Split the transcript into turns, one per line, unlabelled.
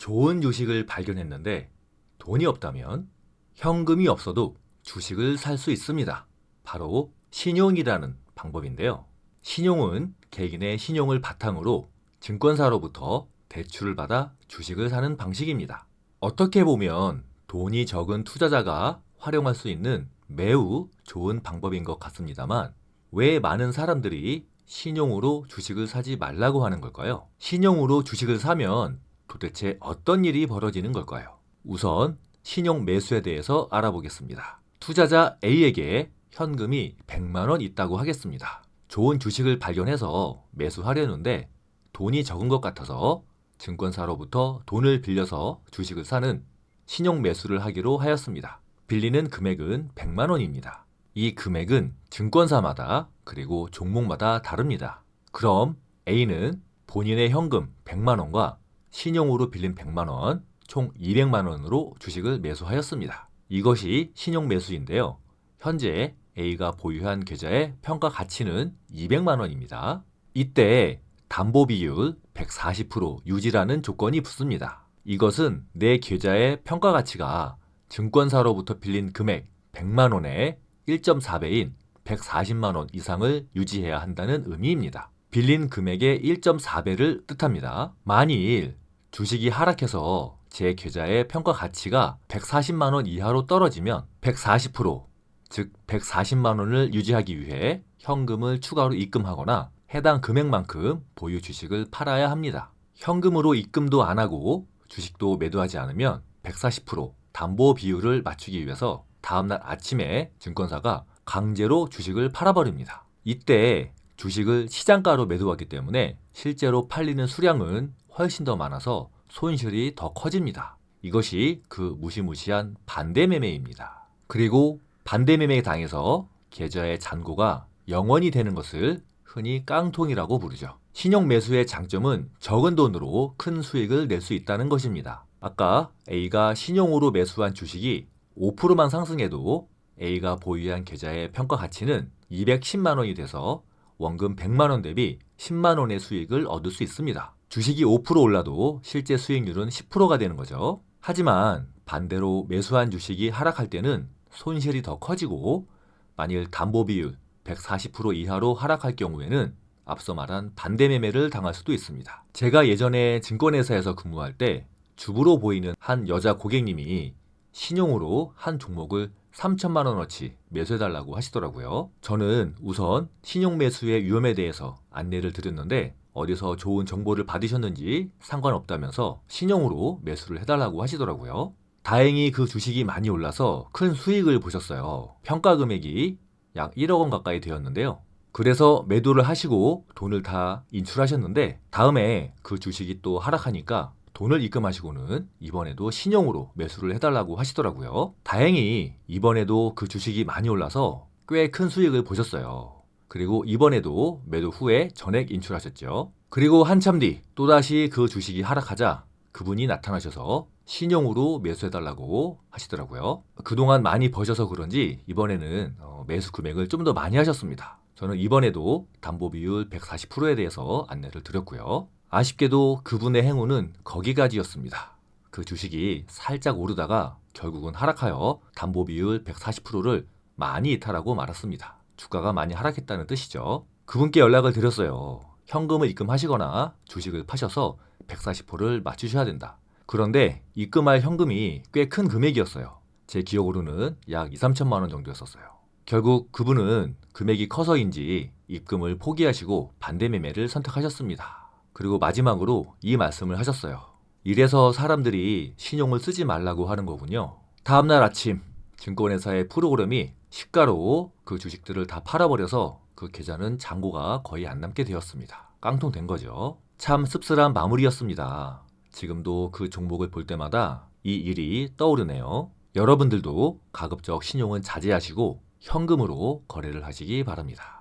좋은 주식을 발견했는데 돈이 없다면 현금이 없어도 주식을 살 수 있습니다. 바로 신용이라는 방법인데요. 신용은 개인의 신용을 바탕으로 증권사로부터 대출을 받아 주식을 사는 방식입니다. 어떻게 보면 돈이 적은 투자자가 활용할 수 있는 매우 좋은 방법인 것 같습니다만, 왜 많은 사람들이 신용으로 주식을 사지 말라고 하는 걸까요? 신용으로 주식을 사면 도대체 어떤 일이 벌어지는 걸까요? 우선 신용 매수에 대해서 알아보겠습니다. 투자자 A에게 현금이 100만 원 있다고 하겠습니다. 좋은 주식을 발견해서 매수하려는데 돈이 적은 것 같아서 증권사로부터 돈을 빌려서 주식을 사는 신용 매수를 하기로 하였습니다. 빌리는 금액은 100만 원입니다. 이 금액은 증권사마다 그리고 종목마다 다릅니다. 그럼 A는 본인의 현금 100만 원과 신용으로 빌린 100만 원, 총 200만 원으로 주식을 매수하였습니다. 이것이 신용 매수인데요. 현재 A가 보유한 계좌의 평가 가치는 200만 원입니다. 이때 담보 비율 140% 유지라는 조건이 붙습니다. 이것은 내 계좌의 평가 가치가 증권사로부터 빌린 금액 100만 원의 1.4배인 140만 원 이상을 유지해야 한다는 의미입니다. 빌린 금액의 1.4배를 뜻합니다. 만일 주식이 하락해서 제 계좌의 평가 가치가 140만 원 이하로 떨어지면 140%, 즉 140만 원을 유지하기 위해 현금을 추가로 입금하거나 해당 금액만큼 보유 주식을 팔아야 합니다. 현금으로 입금도 안 하고 주식도 매도하지 않으면 140% 담보 비율을 맞추기 위해서 다음날 아침에 증권사가 강제로 주식을 팔아버립니다. 이때 주식을 시장가로 매도하기 때문에 실제로 팔리는 수량은 훨씬 더 많아서 손실이 더 커집니다. 이것이 그 무시무시한 반대매매입니다. 그리고 반대매매에 당해서 계좌의 잔고가 0원이 되는 것을 흔히 깡통이라고 부르죠. 신용 매수의 장점은 적은 돈으로 큰 수익을 낼 수 있다는 것입니다. 아까 A가 신용으로 매수한 주식이 5%만 상승해도 A가 보유한 계좌의 평가 가치는 210만 원이 돼서 원금 100만 원 대비 10만 원의 수익을 얻을 수 있습니다. 주식이 5% 올라도 실제 수익률은 10%가 되는 거죠. 하지만 반대로 매수한 주식이 하락할 때는 손실이 더 커지고, 만일 담보 비율 140% 이하로 하락할 경우에는 앞서 말한 반대매매를 당할 수도 있습니다. 제가 예전에 증권회사에서 근무할 때 주부로 보이는 한 여자 고객님이 신용으로 한 종목을 3천만 원어치 매수해달라고 하시더라고요. 저는 우선 신용 매수의 위험에 대해서 안내를 드렸는데 어디서 좋은 정보를 받으셨는지 상관없다면서 신용으로 매수를 해달라고 하시더라고요. 다행히 그 주식이 많이 올라서 큰 수익을 보셨어요. 평가 금액이 약 1억 원 가까이 되었는데요. 그래서 매도를 하시고 돈을 다 인출하셨는데 다음에 그 주식이 또 하락하니까 돈을 입금하시고는 이번에도 신용으로 매수를 해달라고 하시더라고요. 다행히 이번에도 그 주식이 많이 올라서 꽤 큰 수익을 보셨어요. 그리고 이번에도 매도 후에 전액 인출하셨죠. 그리고 한참 뒤 또다시 그 주식이 하락하자 그분이 나타나셔서 신용으로 매수해달라고 하시더라고요. 그동안 많이 버셔서 그런지 이번에는 매수 금액을 좀 더 많이 하셨습니다. 저는 이번에도 담보 비율 140%에 대해서 안내를 드렸고요. 아쉽게도 그분의 행운은 거기까지였습니다. 그 주식이 살짝 오르다가 결국은 하락하여 담보 비율 140%를 많이 이탈하고 말았습니다. 주가가 많이 하락했다는 뜻이죠. 그분께 연락을 드렸어요. 현금을 입금하시거나 주식을 파셔서 140%를 맞추셔야 된다. 그런데 입금할 현금이 꽤 큰 금액이었어요. 제 기억으로는 약 2, 3천만 원 정도였었어요. 결국 그분은 금액이 커서인지 입금을 포기하시고 반대매매를 선택하셨습니다. 그리고 마지막으로 이 말씀을 하셨어요. 이래서 사람들이 신용을 쓰지 말라고 하는 거군요. 다음날 아침 증권회사의 프로그램이 시가로 그 주식들을 다 팔아버려서 그 계좌는 잔고가 거의 안 남게 되었습니다. 깡통된 거죠. 참 씁쓸한 마무리였습니다. 지금도 그 종목을 볼 때마다 이 일이 떠오르네요. 여러분들도 가급적 신용은 자제하시고 현금으로 거래를 하시기 바랍니다.